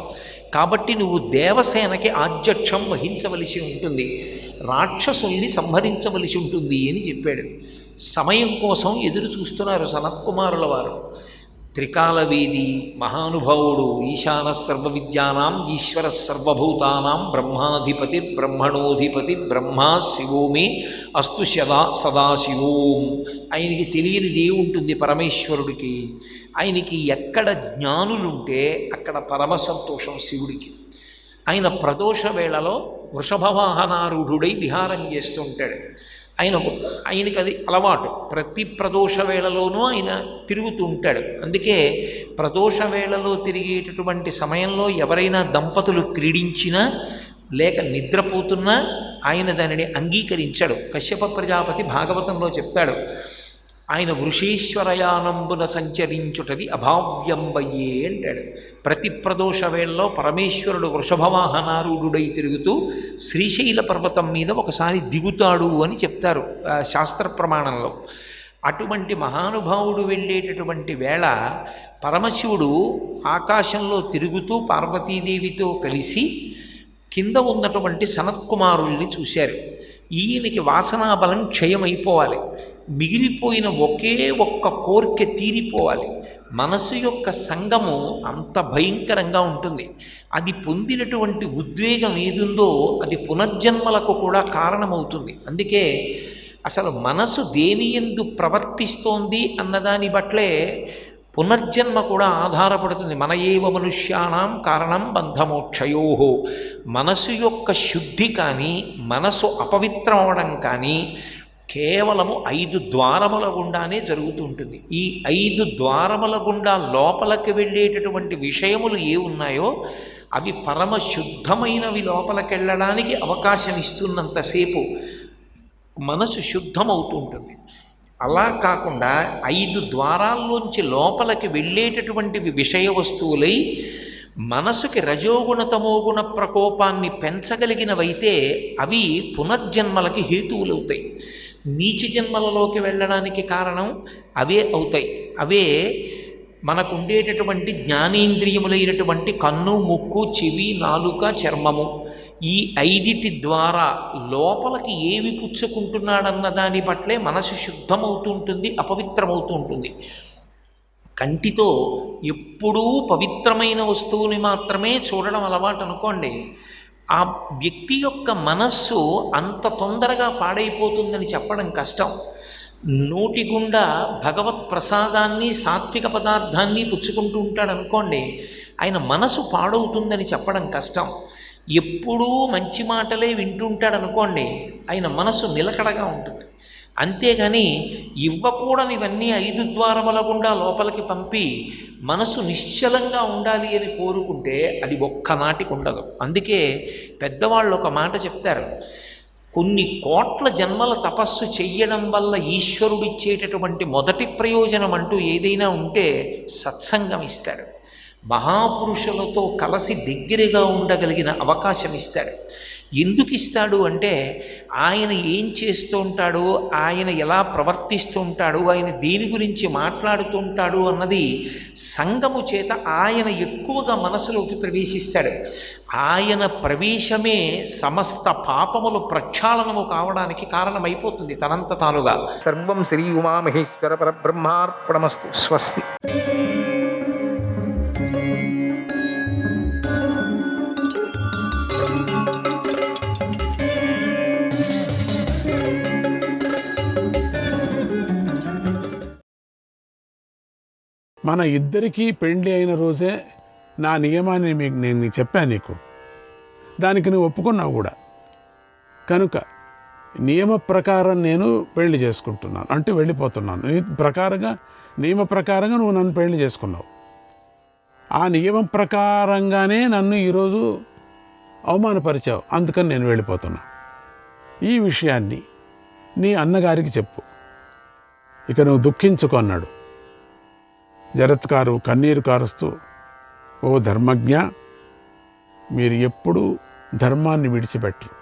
[SPEAKER 8] కాబట్టి నువ్వు దేవసేనకి ఆధ్యక్షం వహించవలసి ఉంటుంది, రాక్షసుల్ని సంహరించవలసి ఉంటుంది అని చెప్పాడు. సమయం కోసం ఎదురు చూస్తున్నారు సనత్కుమారుల వారు. త్రికాలవేది మహానుభావుడు, ఈశాన సర్వ విద్యానాం ఈశ్వర సర్వభూతానాం బ్రహ్మాధిపతి బ్రహ్మణోధిపతి బ్రహ్మా శివోమే అస్తు సదాశివోం. ఆయనకి తెలియనిది ఉంటుంది పరమేశ్వరుడికి. ఆయనకి ఎక్కడ జ్ఞానులుంటే అక్కడ పరమ సంతోషం శివుడికి. ఆయన ప్రదోష వేళలో వృషభవాహనారూఢుడై విహారం చేస్తుంటాడు. ఆయనకి అది అలవాటు. ప్రతి ప్రదోష వేళలోనూ ఆయన తిరుగుతూ ఉంటాడు. అందుకే ప్రదోష వేళలో తిరిగేటటువంటి సమయంలో ఎవరైనా దంపతులు క్రీడించినా లేక నిద్రపోతున్నా ఆయన దానిని అంగీకరించాడు. కశ్యప ప్రజాపతి భాగవతంలో చెప్తాడు, ఆయన వృషీశ్వరయానంబున సంచరించుటది అభావ్యంబయ్యే అంటాడు. ప్రతి ప్రదోష వేళలో పరమేశ్వరుడు వృషభవాహనారూఢుడై తిరుగుతూ శ్రీశైల పర్వతం మీద ఒకసారి దిగుతాడు అని చెప్తారు శాస్త్ర ప్రమాణంలో. అటువంటి మహానుభావుడు వెళ్ళేటటువంటి వేళ పరమశివుడు ఆకాశంలో తిరుగుతూ పార్వతీదేవితో కలిసి కింద ఉన్నటువంటి సనత్కుమారుల్ని చూశారు. ఈయనకి వాసనాబలం క్షయమైపోవాలి, మిగిలిపోయిన ఒకే ఒక్క కోరిక తీరిపోవాలి. మనసు యొక్క సంగము అంత భయంకరంగా ఉంటుంది. అది పొందినటువంటి ఉద్వేగం ఏదుందో అది పునర్జన్మలకు కూడా కారణమవుతుంది. అందుకే అసలు మనసు దేని యందు ప్రవర్తిస్తోంది అన్నదాని బట్లే పునర్జన్మ కూడా ఆధారపడుతుంది. మన ఏవ మనుష్యానాం కారణం బంధమోక్షయోహో. మనసు యొక్క శుద్ధి కానీ మనసు అపవిత్రం అవడం కానీ కేవలము 5 ద్వారముల గుండానే జరుగుతూ ఉంటుంది. ఈ 5 ద్వారముల గుండా లోపలికి వెళ్ళేటటువంటి విషయములు ఏ ఉన్నాయో అవి పరమ శుద్ధమైనవి లోపలికి వెళ్ళడానికి అవకాశం ఇస్తున్నంతసేపు మనసు శుద్ధమవుతూ ఉంటుంది. అలా కాకుండా 5 ద్వారాల్లోంచి లోపలికి వెళ్ళేటటువంటివి విషయ వస్తువులై మనసుకి రజోగుణ తమోగుణ ప్రకోపాన్ని పెంచగలిగినవైతే అవి పునర్జన్మలకి హేతువులవుతాయి. నీచ జన్మలలోకి వెళ్ళడానికి కారణం అవే అవుతాయి. అవే మనకు ఉండేటటువంటి జ్ఞానేంద్రియములైనటువంటి కన్ను, ముక్కు, చెవి, నాలుక, చర్మము. ఈ 5 ద్వారా లోపలికి ఏవి పుచ్చుకుంటున్నాడన్న దాని పట్లే మనసు శుద్ధమవుతూ ఉంటుంది, అపవిత్రమవుతూ ఉంటుంది. కంటితో ఎప్పుడూ పవిత్రమైన వస్తువుని మాత్రమే చూడడం అలవాటు అనుకోండి, ఆ వ్యక్తి యొక్క మనస్సు అంత తొందరగా పాడైపోతుందని చెప్పడం కష్టం. నోటి గుండా భగవత్ ప్రసాదాన్ని సాత్విక పదార్థాన్ని పుచ్చుకుంటూ ఉంటాడు అనుకోండి, ఆయన మనసు పాడవుతుందని చెప్పడం కష్టం. ఎప్పుడూ మంచి మాటలే వింటుంటాడు అనుకోండి, ఆయన మనసు నిలకడగా ఉంటుంది. అంతేగాని ఇవ్వకూడనివన్నీ 5 ద్వారముల గుండా లోపలికి పంపి మనసు నిశ్చలంగా ఉండాలి అని కోరుకుంటే అది ఒక్కనాటికి ఉండదు. అందుకే పెద్దవాళ్ళు ఒక మాట చెప్తారు, కొన్ని కోట్ల జన్మల తపస్సు చెయ్యడం వల్ల ఈశ్వరుడిచ్చేటటువంటి మొదటి ప్రయోజనం అంటూ ఏదైనా ఉంటే సత్సంగం ఇస్తాడు. మహాపురుషులతో కలిసి దగ్గరగా ఉండగలిగిన అవకాశం ఇస్తాడు. ఎందుకు ఇస్తాడు అంటే ఆయన ఏం చేస్తూ ఉంటాడో, ఆయన ఎలా ప్రవర్తిస్తూ ఉంటాడో, ఆయన దేని గురించి మాట్లాడుతూ ఉంటాడు అన్నది సంగము చేత ఆయన ఎక్కువగా మనసులోకి ప్రవేశిస్తాడు. ఆయన ప్రవేశమే సమస్త పాపములు ప్రక్షాళనము కావడానికి కారణమైపోతుంది తనంత తానుగా. సర్వం శ్రీ ఉమామహేశ్వర పరబ్రహ్మార్పణమస్తు. స్వస్తి.
[SPEAKER 9] మన ఇద్దరికీ పెండ్లి అయిన రోజే నా నియమాన్ని నేను చెప్పాను నీకు, దానికి నువ్వు ఒప్పుకున్నావు కూడా. కనుక నియమ ప్రకారం నేను పెళ్లి చేసుకుంటున్నాను అంటే వెళ్ళిపోతున్నాను. నియమ ప్రకారంగా నువ్వు నన్ను పెళ్లి చేసుకున్నావు. ఆ నియమం ప్రకారంగానే నన్ను ఈరోజు అవమానపరిచావు, అందుకని నేను వెళ్ళిపోతున్నా. ఈ విషయాన్ని నీ అన్నగారికి చెప్పు, ఇక నువ్వు దుఃఖించుకో అన్నాడు. జరత్కారు కన్నీరు కారుస్తూ, ఓ ధర్మజ్ఞ, మీరు ఎప్పుడూ ధర్మాన్ని విడిచిపెట్టరు.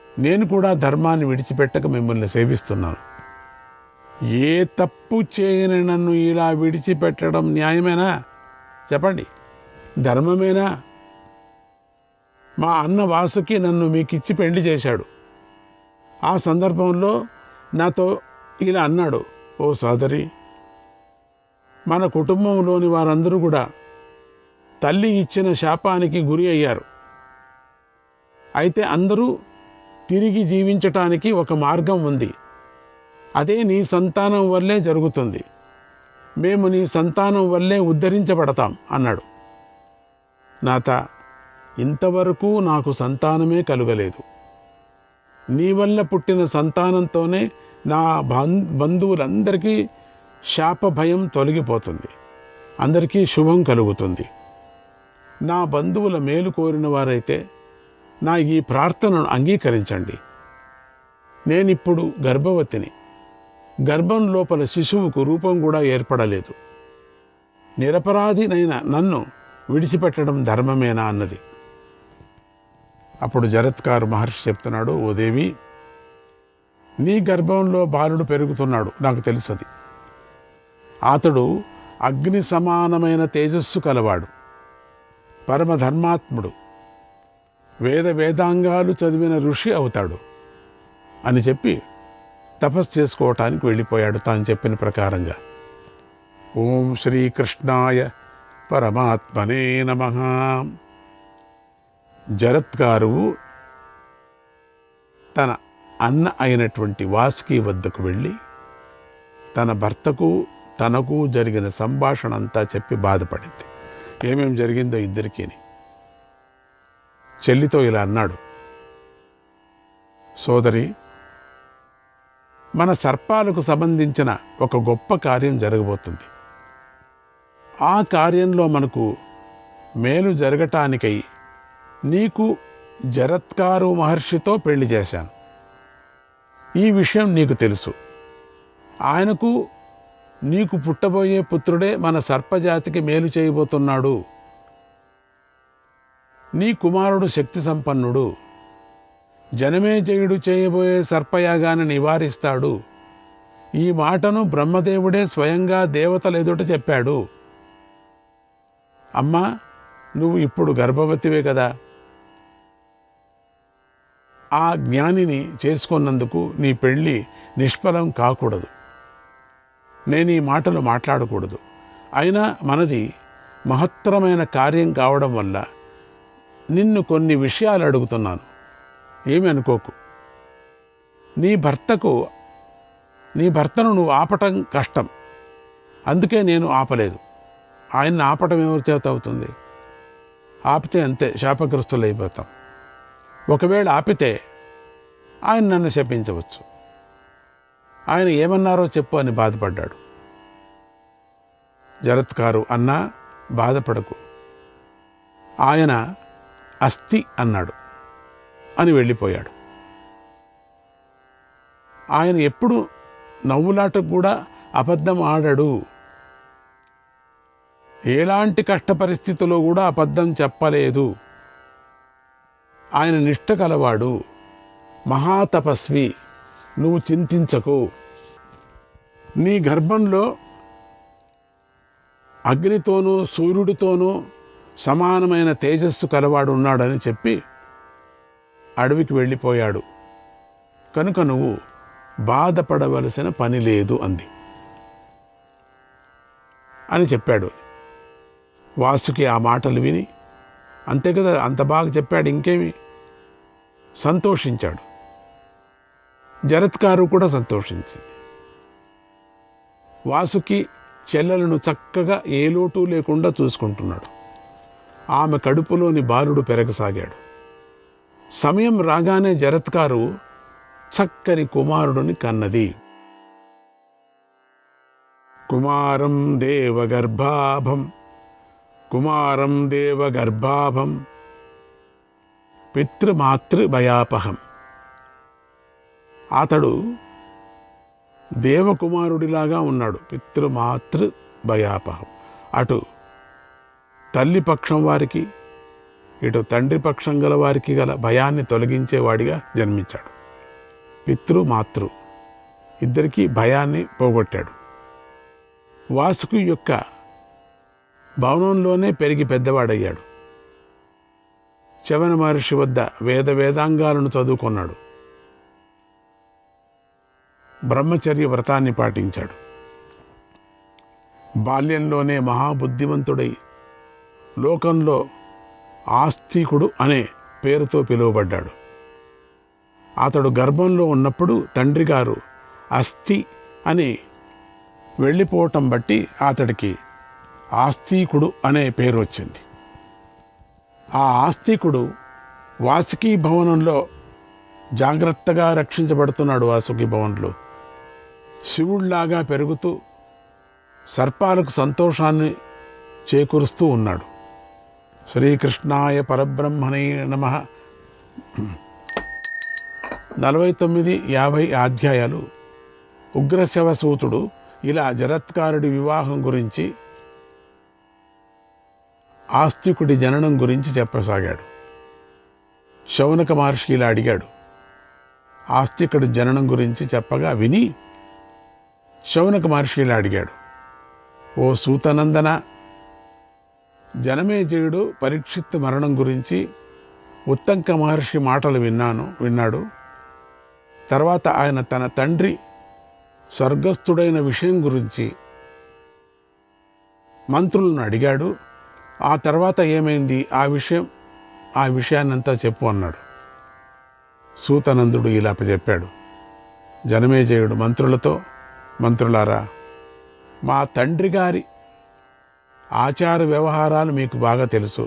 [SPEAKER 9] నేను కూడా ధర్మాన్ని విడిచిపెట్టక మిమ్మల్ని సేవిస్తున్నాను. ఏ తప్పు చేయని నన్ను ఇలా విడిచిపెట్టడం న్యాయమేనా? చెప్పండి, ధర్మమేనా? మా అన్న వాసుకి నన్ను మీకిచ్చి పెళ్లి చేశాడు. ఆ సందర్భంలో నాతో ఇలా అన్నాడు, ఓ సోదరి, మన కుటుంబంలోని వారందరూ కూడా తల్లి ఇచ్చిన శాపానికి గురి అయ్యారు. అయితే అందరూ తిరిగి జీవించటానికి ఒక మార్గం ఉంది. అదే నీ సంతానం వల్లే జరుగుతుంది. మేము నీ సంతానం వల్లే ఉద్ధరించబడతాం అన్నాడు. నాత, ఇంతవరకు నాకు సంతానమే కలుగలేదు. నీ వల్ల పుట్టిన సంతానంతోనే నా బంధువులందరికీ శాప భయం తొలగిపోతుంది, అందరికీ శుభం కలుగుతుంది. నా బంధువుల మేలు కోరిన వారైతే నా ఈ ప్రార్థనను అంగీకరించండి. నేనిప్పుడు గర్భవతిని. గర్భం లోపల శిశువుకు రూపం కూడా ఏర్పడలేదు. నిరపరాధినైన నన్ను విడిచిపెట్టడం ధర్మమేనా అన్నది. అప్పుడు జరత్కారు మహర్షి చెప్తున్నాడు, ఓ దేవి, నీ గర్భంలో బాలుడు పెరుగుతున్నాడు, నాకు తెలుసది. అతడు అగ్ని సమానమైన తేజస్సు కలవాడు, పరమధర్మాత్ముడు, వేదాంగాలు చదివిన ఋషి అవుతాడు అని చెప్పి తపస్సు చేసుకోవటానికి వెళ్ళిపోయాడు తాను చెప్పిన ప్రకారంగా. ఓం శ్రీకృష్ణాయ పరమాత్మనే నమః. జరత్కారు తన అన్న అయినటువంటి వాసుకి వద్దకు వెళ్ళి తన భర్తకు తనకు జరిగిన సంభాషణ అంతా చెప్పి బాధపడింది. ఏమేం జరిగిందో ఇద్దరికీ. చెల్లితో ఇలా అన్నాడు, సోదరి, మన సర్పాలకు సంబంధించిన ఒక గొప్ప కార్యం జరగబోతుంది. ఆ కార్యంలో మనకు మేలు జరగటానికై నీకు జరత్కారు మహర్షితో పెళ్లి చేశాను. ఈ విషయం నీకు తెలుసు. ఆయనకు నీకు పుట్టబోయే పుత్రుడే మన సర్పజాతికి మేలు చేయబోతున్నాడు. నీ కుమారుడు శక్తి సంపన్నుడు. జనమేజయుడు చేయబోయే సర్పయాగాన్ని నివారిస్తాడు. ఈ మాటను బ్రహ్మదేవుడే స్వయంగా దేవతల ఎదుట చెప్పాడు. అమ్మా, నువ్వు ఇప్పుడు గర్భవతివే కదా. ఆ జ్ఞానిని చేసుకున్నందుకు నీ పెళ్ళి నిష్ఫలం కాకూడదు. నేను ఈ మాటలు మాట్లాడకూడదు. అయినా మనది మహత్తరమైన కార్యం కావడం వల్ల నిన్ను కొన్ని విషయాలు అడుగుతున్నాను. ఏమి అనుకోకు. నీ భర్తను నువ్వు ఆపటం కష్టం, అందుకే నేను ఆపలేదు. ఆయన్ని ఆపటం ఎవరి చేత అవుతుంది? ఆపితే అంతే, శాపగ్రస్తులైపోతాం. ఒకవేళ ఆపితే ఆయన నన్ను శపించవచ్చు. ఆయన ఏమన్నారో చెప్పు అని బాధపడ్డాడు. జరత్కారు, అన్నా, బాధపడకు. ఆయన అస్థి అన్నాడు అని వెళ్ళిపోయాడు. ఆయన ఎప్పుడు నవ్వులాటకు కూడా అబద్ధం ఆడాడు. ఎలాంటి కష్ట పరిస్థితుల్లో కూడా అబద్ధం చెప్పలేదు. ఆయన నిష్ఠ కలవాడు, మహాతపస్వి. నువ్వు చింతించకు. నీ గర్భంలో అగ్నితోనూ సూర్యుడితోనూ సమానమైన తేజస్సు కలవాడు ఉన్నాడని చెప్పి అడవికి వెళ్ళిపోయాడు. కనుక నువ్వు బాధపడవలసిన పని లేదు అంది అని చెప్పాడు. వాసుకి ఆ మాటలు విని, అంతే కదా, అంత బాగా చెప్పాడు, ఇంకేమి, సంతోషించాడు. జరత్కారు కూడా సంతోషించింది. వాసుకి చెల్లెలను చక్కగా ఏ లోటు లేకుండా చూసుకుంటున్నాడు. ఆమె కడుపులోని బాలుడు పెరగసాగాడు. సమయం రాగానే జరత్కారు చక్కని కుమారుడిని కన్నది. కుమారం దేవగర్భాభం పితృమాతృభయాపహం. అతడు దేవకుమారుడిలాగా ఉన్నాడు. పితృమాతృ భయాపహం. అటు తల్లి పక్షం వారికి ఇటు తండ్రి పక్షం గల వారికి గల భయాన్ని తొలగించేవాడిగా జన్మించాడు. పితృ మాతృ ఇద్దరికీ భయాన్ని పోగొట్టాడు. వాసుకి యొక్క భవనంలోనే పెరిగి పెద్దవాడయ్యాడు. చవన మహర్షి వద్ద వేదాంగాలను చదువుకున్నాడు. బ్రహ్మచర్య వ్రతాన్ని పాటించాడు. బాల్యంలోనే మహాబుద్ధిమంతుడై లోకంలో ఆస్తికుడు అనే పేరుతో పిలువబడ్డాడు. అతడు గర్భంలో ఉన్నప్పుడు తండ్రి గారు అస్థి అని వెళ్ళిపోవటం బట్టి అతడికి ఆస్తికుడు అనే పేరు వచ్చింది. ఆ ఆస్తికుడు వాసుకి భవనంలో జాగ్రత్తగా రక్షించబడుతున్నాడు. వాసుకి భవనంలో శివుళ్లాగా పెరుగుతూ సర్పాలకు సంతోషాన్ని చేకూరుస్తూ ఉన్నాడు. శ్రీకృష్ణాయ పరబ్రహ్మణే నమః. 49-50 అధ్యాయాలు ఉగ్రశవసూతుడు ఇలా జరత్కారుడి వివాహం గురించి, ఆస్తికుడి జననం గురించి చెప్పసాగాడు. శౌనక మహర్షి ఇలా అడిగాడు. ఆస్తికుడి జననం గురించి చెప్పగా విని శౌనక మహర్షి ఇలా అడిగాడు. ఓ సూతనందన, జనమేజయుడు పరీక్షిత్ మరణం గురించి ఉత్తంక మహర్షి మాటలు విన్నాడు. తర్వాత ఆయన తన తండ్రి స్వర్గస్థుడైన విషయం గురించి మంత్రులను అడిగాడు. ఆ తర్వాత ఏమైంది, ఆ విషయాన్నంతా చెప్పు అన్నాడు. సూతనందుడు ఇలా చెప్పాడు. జనమేజయుడు మంత్రులతో, మంత్రులారా, మా తండ్రి గారి ఆచార వ్యవహారాలు మీకు బాగా తెలుసు.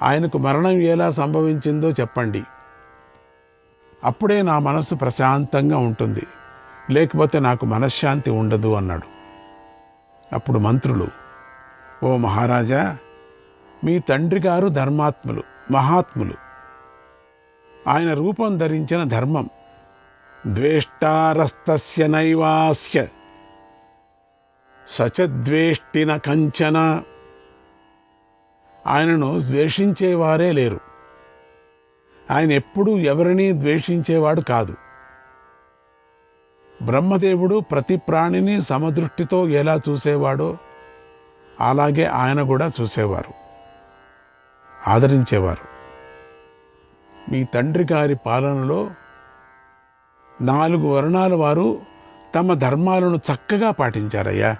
[SPEAKER 9] ఆయనకు మరణం ఎలా సంభవించిందో చెప్పండి. అప్పుడే నా మనస్సు ప్రశాంతంగా ఉంటుంది, లేకపోతే నాకు మనశ్శాంతి ఉండదు అన్నాడు. అప్పుడు మంత్రులు, ఓ మహారాజా, మీ తండ్రి గారు ధర్మాత్ములు, మహాత్ములు. ఆయన రూపం ధరించిన ధర్మం. ద్వేష్టారస్తస్య నైవాస్య సచద్వేష్టిన కంచన. ఆయనను ద్వేషించేవారే లేరు. ఆయన ఎప్పుడూ ఎవరినీ ద్వేషించేవాడు కాదు. బ్రహ్మదేవుడు ప్రతి ప్రాణిని సమదృష్టితో ఎలా చూసేవాడో అలాగే ఆయన కూడా చూసేవారు, ఆదరించేవారు. మీ తండ్రి గారి పాలనలో 4 వర్ణాల వారు తమ ధర్మాలను చక్కగా పాటించారయ్యా.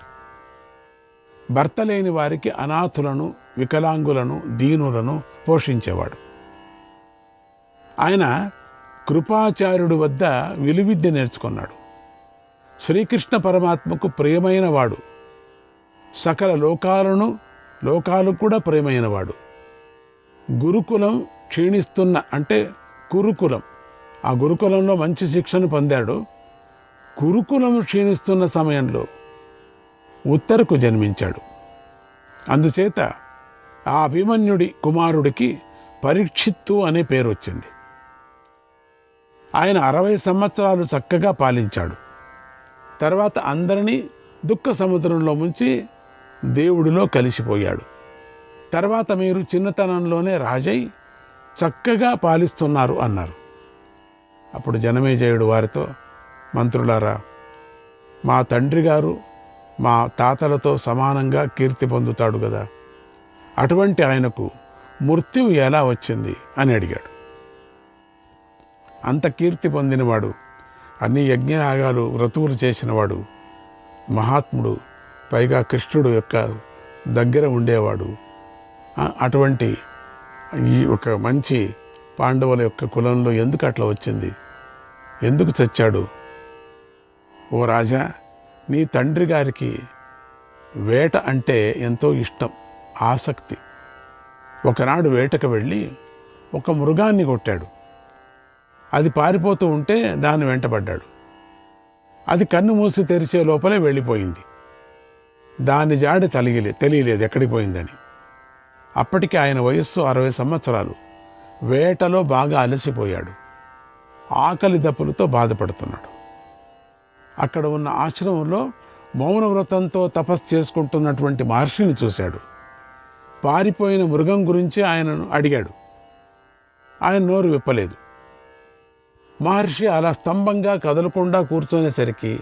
[SPEAKER 9] భర్త లేని వారికి అనాథులను, వికలాంగులను, దీనులను పోషించేవాడు. ఆయన కృపాచార్యుడి వద్ద విలువిద్య నేర్చుకున్నాడు. శ్రీకృష్ణ పరమాత్మకు ప్రియమైన వాడు. సకల లోకాలు కూడా ప్రియమైనవాడు. గురుకులం క్షీణిస్తున్న, అంటే కురుకులం, ఆ గురుకులంలో మంచి శిక్షను పొందాడు. కురుకులం క్షీణిస్తున్న సమయంలో ఉత్తరకు జన్మించాడు. అందుచేత ఆ అభిమన్యుడి కుమారుడికి పరీక్షిత్తు అనే పేరు వచ్చింది. ఆయన 60 సంవత్సరాలు చక్కగా పాలించాడు. తర్వాత అందరినీ దుఃఖ సముద్రంలో ముంచి దేవుడిలో కలిసిపోయాడు. తర్వాత మీరు చిన్నతనంలోనే రాజై చక్కగా పాలిస్తున్నారు అన్నారు. అప్పుడు జనమేజయుడు వారితో, మంత్రులారా, మా తండ్రి గారు మా తాతలతో సమానంగా కీర్తి పొందుతాడు కదా, అటువంటి ఆయనకు మృత్యువు ఎలా వచ్చింది అని అడిగాడు. అంత కీర్తి పొందినవాడు, అన్ని యజ్ఞయాగాలు వ్రతువులు చేసినవాడు, మహాత్ముడు, పైగా కృష్ణుడు యొక్క దగ్గర ఉండేవాడు. అటువంటి ఈ ఒక మంచి పాండవుల యొక్క కులంలో ఎందుకు అట్లా వచ్చింది, ఎందుకు చచ్చాడు? ఓ రాజా, నీ తండ్రి గారికి వేట అంటే ఎంతో ఇష్టం, ఆసక్తి. ఒకనాడు వేటకు వెళ్ళి ఒక మృగాన్ని కొట్టాడు. అది పారిపోతూ ఉంటే దాన్ని వెంటబడ్డాడు. అది కన్ను మూసి తెరిచే లోపలే వెళ్ళిపోయింది. దాని జాడి తెలియలేదు ఎక్కడికి పోయిందని. అప్పటికి ఆయన వయస్సు 60 సంవత్సరాలు. వేటలో బాగా అలసిపోయాడు. ఆకలి దప్పులతో బాధపడుతున్నాడు. అక్కడ ఉన్న ఆశ్రమంలో మౌనవ్రతంతో తపస్సు చేసుకుంటున్నటువంటి మహర్షిని చూశాడు. పారిపోయిన మృగం గురించి ఆయనను అడిగాడు. ఆయన నోరు విప్పలేదు. మహర్షి అలా స్తంభంగా కదలకుండా కూర్చునేసరికి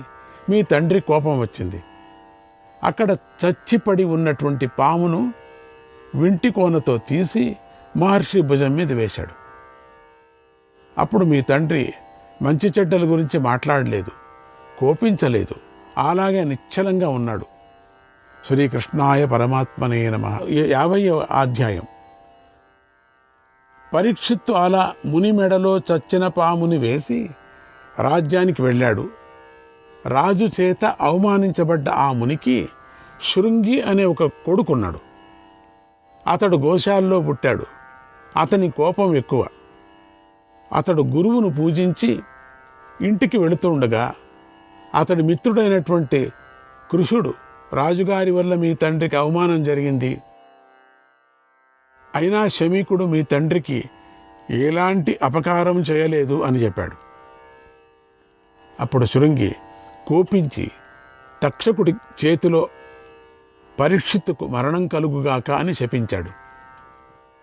[SPEAKER 9] మీ తండ్రి కోపం వచ్చింది. అక్కడ చచ్చిపడి ఉన్నటువంటి పామును వింటి కోనతో తీసి మహర్షి భుజం మీద వేశాడు. అప్పుడు మీ తండ్రి మంచి చెడ్డల గురించి మాట్లాడలేదు, కోపించలేదు, అలాగే నిశ్చలంగా ఉన్నాడు. శ్రీకృష్ణాయ పరమాత్మనే నమః. 50వ అధ్యాయం. పరీక్షిత్తు అలా ముని మెడలో చచ్చిన పాముని వేసి రాజ్యానికి వెళ్ళాడు. రాజు చేత అవమానించబడ్డ ఆ మునికి శృంగి అనే ఒక కొడుకున్నాడు. అతడు గోశాలలో పుట్టాడు. అతని కోపం ఎక్కువ. అతడు గురువును పూజించి ఇంటికి వెళుతుండగా అతడి మిత్రుడైనటువంటి కృషుడు, రాజుగారి వల్ల మీ తండ్రికి అవమానం జరిగింది, అయినా శమీకుడు మీ తండ్రికి ఎలాంటి అపకారం చేయలేదు అని చెప్పాడు. అప్పుడు శృంగి కోపించి తక్షకుడి చేతిలో పరీక్షిత్తుకు మరణం కలుగుగాక అని శపించాడు.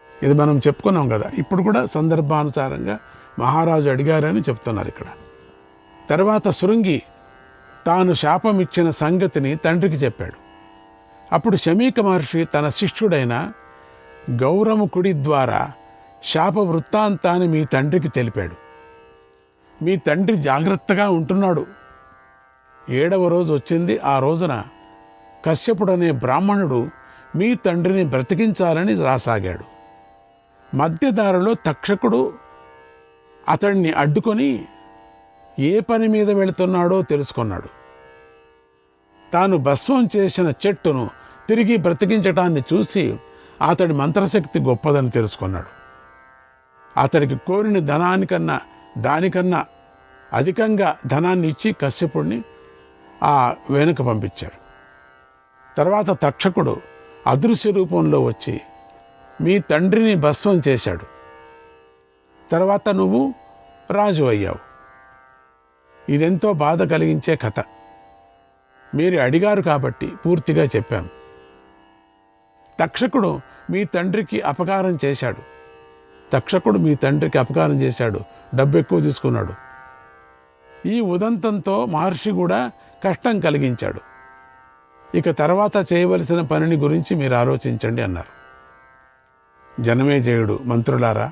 [SPEAKER 9] ఇది మనం చెప్పుకున్నాం కదా. ఇప్పుడు కూడా సందర్భానుసారంగా మహారాజు అడిగారని చెప్తున్నారు ఇక్కడ. తర్వాత శృంగి తాను శాపం ఇచ్చిన సంగతిని తండ్రికి చెప్పాడు. అప్పుడు శమీక మహర్షి తన శిష్యుడైన గౌరముకుడి ద్వారా శాప వృత్తాంతాన్ని మీ తండ్రికి తెలిపాడు. మీ తండ్రి జాగ్రత్తగా ఉంటున్నాడు. 7వ రోజు వచ్చింది. ఆ రోజున కశ్యపుడనే బ్రాహ్మణుడు మీ తండ్రిని బ్రతికించాలని రాసాగాడు. మధ్యదారిలో తక్షకుడు అతడిని అడ్డుకొని ఏ పని మీద వెళుతున్నాడో తెలుసుకున్నాడు. తాను భస్మం చేసిన చెట్టును తిరిగి బ్రతికించటాన్ని చూసి అతడి మంత్రశక్తి గొప్పదని తెలుసుకున్నాడు. అతడికి కోరిన దానికన్నా అధికంగా ధనాన్ని ఇచ్చి కశ్యపుడిని ఆ వెనుక పంపించారు. తర్వాత తక్షకుడు అదృశ్య రూపంలో వచ్చి మీ తండ్రిని భస్మం చేశాడు. తర్వాత నువ్వు రాజు అయ్యావు. ఇదెంతో బాధ కలిగించే కథ. మీరు అడిగారు కాబట్టి పూర్తిగా చెప్పాం. తక్షకుడు మీ తండ్రికి అపకారం చేశాడు. డబ్బు ఎక్కువ తీసుకున్నాడు. ఈ ఉదంతంతో మహర్షి కూడా కష్టం కలిగించాడు. ఇక తర్వాత చేయవలసిన పనిని గురించి మీరు ఆలోచించండి అన్నారు. జనమేజయుడు, మంత్రులారా,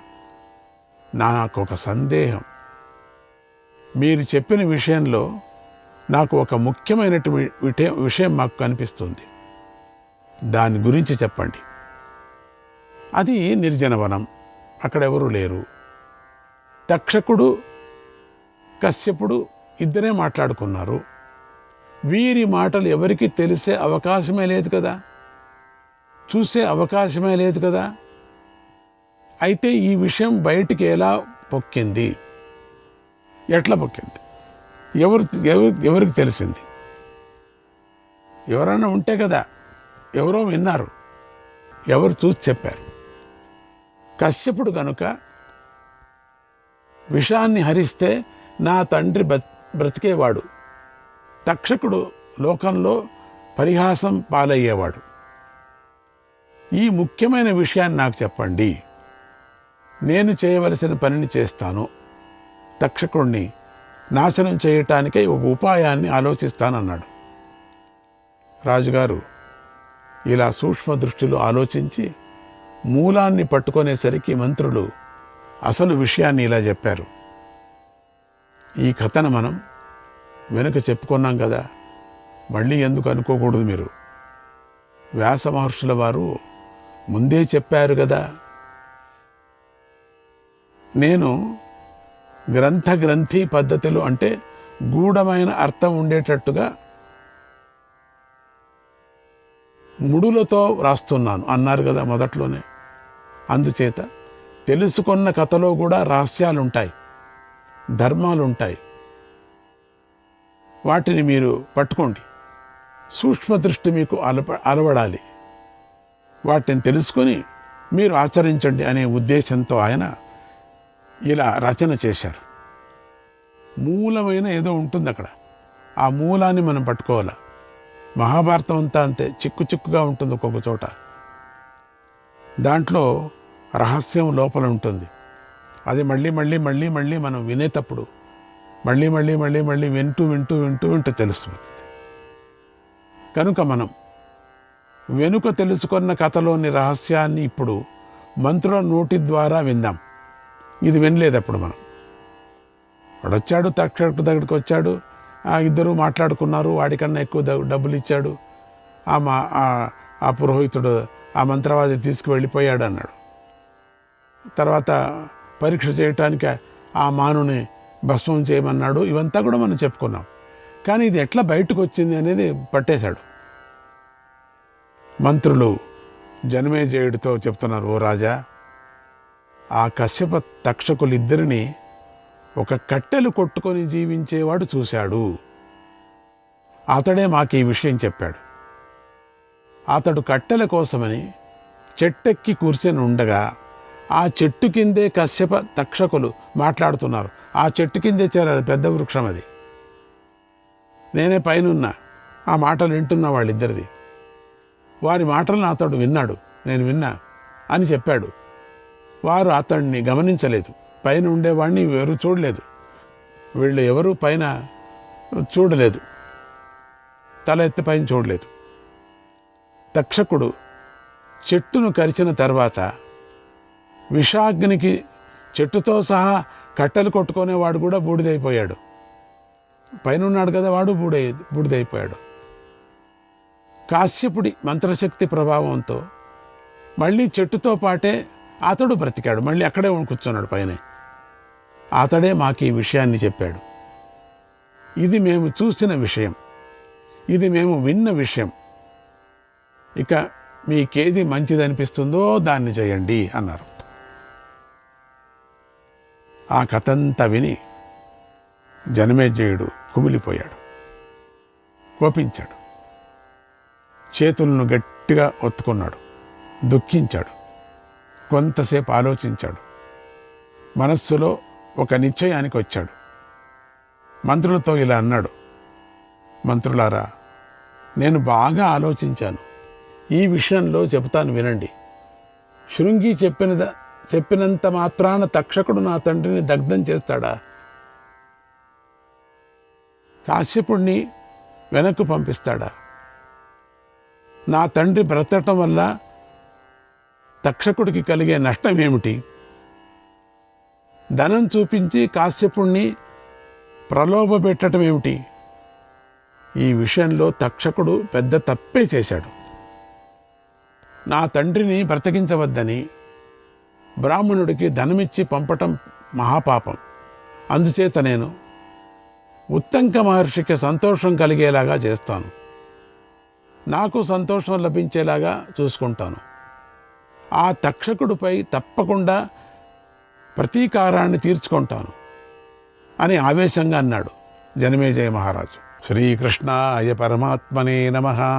[SPEAKER 9] నాకు ఒక సందేహం. మీరు చెప్పిన విషయంలో నాకు ఒక ముఖ్యమైనటువంటి విషయం మాకు కనిపిస్తుంది. దాని గురించి చెప్పండి. అది నిర్జనవనం. అక్కడెవరూ లేరు. తక్షకుడు కశ్యపుడు ఇద్దరే మాట్లాడుకున్నారు. వీరి మాటలు ఎవరికి తెలిసే అవకాశమే లేదు కదా, చూసే అవకాశమే లేదు కదా. అయితే ఈ విషయం బయటికి ఎలా పొక్కింది? ఎట్లా పొక్కింది? ఎవరికి తెలిసింది? ఎవరైనా ఉంటే కదా, ఎవరో విన్నారు, ఎవరు చూసి చెప్పారు. కశ్యపుడు కనుక విషాన్ని హరిస్తే నా తండ్రి బ్రతికేవాడు. తక్షకుడు లోకంలో పరిహాసం పాలయ్యేవాడు. ఈ ముఖ్యమైన విషయాన్ని నాకు చెప్పండి. నేను చేయవలసిన పనిని చేస్తాను. తక్షకుడిని నాశనం చేయటానికై ఒక ఉపాయాన్ని ఆలోచిస్తానన్నాడు. రాజుగారు ఇలా సూక్ష్మ దృష్టిలో ఆలోచించి మూలాన్ని పట్టుకునేసరికి మంత్రులు అసలు విషయాన్ని ఇలా చెప్పారు. ఈ కథను మనం వెనుక చెప్పుకున్నాం కదా, మళ్ళీ ఎందుకు అనుకోకూడదు మీరు? వ్యాస మహర్షుల వారు ముందే చెప్పారు కదా. నేను గ్రంథి పద్ధతిలో, అంటే గూఢమైన అర్థం ఉండేటట్టుగా ముడులతో వ్రాస్తున్నాను అన్నారు కదా మొదట్లోనే. అందుచేత తెలుసుకున్న కథలో కూడా రహస్యాలుంటాయి, ధర్మాలుంటాయి. వాటిని మీరు పట్టుకోండి. సూక్ష్మ దృష్టి మీకు అలవడాలి. వాటిని తెలుసుకొని మీరు ఆచరించండి అనే ఉద్దేశంతో ఆయన ఇలా రచన చేశారు. మూలమైన ఏదో ఉంటుంది అక్కడ, ఆ మూలాన్ని మనం పట్టుకోవాలి. మహాభారతం అంతా అంతే, చిక్కు చిక్కుగా ఉంటుంది ఒక్కొక్క చోట. దాంట్లో రహస్యం లోపల ఉంటుంది. అది మళ్ళీ మళ్ళీ మళ్ళీ మళ్ళీ మనం వినేటప్పుడు మళ్ళీ మళ్ళీ మళ్ళీ మళ్ళీ వింటూ వింటూ వింటూ వింటూ తెలుస్తుంది. కనుక మనం వెనుక తెలుసుకున్న కథలోని రహస్యాన్ని ఇప్పుడు మంత్రుల నోటి ద్వారా విందాం. ఇది వినలేదు అప్పుడు మనం. వాడొచ్చాడు, తక్షకుడి దగ్గరికి వచ్చాడు, ఇద్దరు మాట్లాడుకున్నారు, వాడికన్నా ఎక్కువ డబ్బులు ఇచ్చాడు, ఆ పురోహితుడు ఆ మంత్రవాది తీసుకువెళ్ళిపోయాడు అన్నాడు. తర్వాత పరీక్ష చేయటానికి ఆ మానుని భస్మం చేయమన్నాడు. ఇవంతా కూడా మనం చెప్పుకున్నాం. కానీ ఇది ఎట్లా బయటకు వచ్చింది అనేది పట్టేశాడు. మంత్రులు జనమేజయుడితో చెప్తున్నారు, ఓ రాజా, ఆ కశ్యప తక్షకులిద్దరినీ ఒక కట్టెలు కొట్టుకొని జీవించేవాడు చూశాడు. అతడే మాకు ఈ విషయం చెప్పాడు. అతడు కట్టెల కోసమని చెట్టెక్కి కూర్చొని ఉండగా ఆ చెట్టు కిందే కశ్యప తక్షకులు మాట్లాడుతున్నారు. ఆ చెట్టు కిందే చేరారు, పెద్ద వృక్షం అది. నేనే పైనున్నా, ఆ మాటలు వింటున్నా వాళ్ళిద్దరిది. వారి మాటలను అతడు విన్నాడు, నేను విన్నా అని చెప్పాడు. వారు అతడిని గమనించలేదు, పైన ఉండేవాడిని ఎవరు చూడలేదు. వీళ్ళు ఎవరు పైన చూడలేదు, తల ఎత్తి పైన చూడలేదు. తక్షకుడు చెట్టును కరిచిన తర్వాత విషాగ్నికి చెట్టుతో సహా కట్టెలు కొట్టుకునేవాడు కూడా బూడిదైపోయాడు. పైన ఉన్నాడు కదా, వాడు బూడిదైపోయాడు. కాశ్యపుడి మంత్రశక్తి ప్రభావంతో మళ్ళీ చెట్టుతో పాటే అతడు బ్రతికాడు, మళ్ళీ అక్కడే కూర్చున్నాడు పైనే. అతడే మాకు ఈ విషయాన్ని చెప్పాడు. ఇది మేము చూసిన విషయం, ఇది మేము విన్న విషయం. ఇక మీకేది మంచిదనిపిస్తుందో దాన్ని చేయండి అన్నారు. ఆ కథంతా విని జనమేజయుడు కుమిలిపోయాడు, కోపించాడు, చేతులను గట్టిగా ఒత్తుకున్నాడు, దుఃఖించాడు, కొంతసేపు ఆలోచించాడు, మనస్సులో ఒక నిశ్చయానికి వచ్చాడు. మంత్రులతో ఇలా అన్నాడు, మంత్రులారా, నేను బాగా ఆలోచించాను, ఈ విషయంలో చెబుతాను వినండి. శృంగి చెప్పినంత మాత్రాన తక్షకుడు నా తండ్రిని దగ్ధం చేస్తాడా? కాశ్యపుడిని వెనక్కు పంపిస్తాడా? నా తండ్రి బ్రతకటం వల్ల తక్షకుడికి కలిగే నష్టం ఏమిటి? ధనం చూపించి కాశ్యపుడిని ప్రలోభపెట్టడం ఏమిటి? ఈ విషయంలో తక్షకుడు పెద్ద తప్పే చేశాడు. నా తండ్రిని బ్రతికించవద్దని బ్రాహ్మణుడికి ధనమిచ్చి పంపటం మహాపాపం. అందుచేత నేను ఉత్తంక మహర్షికి సంతోషం కలిగేలాగా చేస్తాను, నాకు సంతోషం లభించేలాగా చూసుకుంటాను. ఆ తక్షకుడిపై తప్పకుండా ప్రతీకారాన్ని తీర్చుకుంటాను అని ఆవేశంగా అన్నాడు జనమేజయ మహారాజు. శ్రీకృష్ణాయ పరమాత్మనే నమః.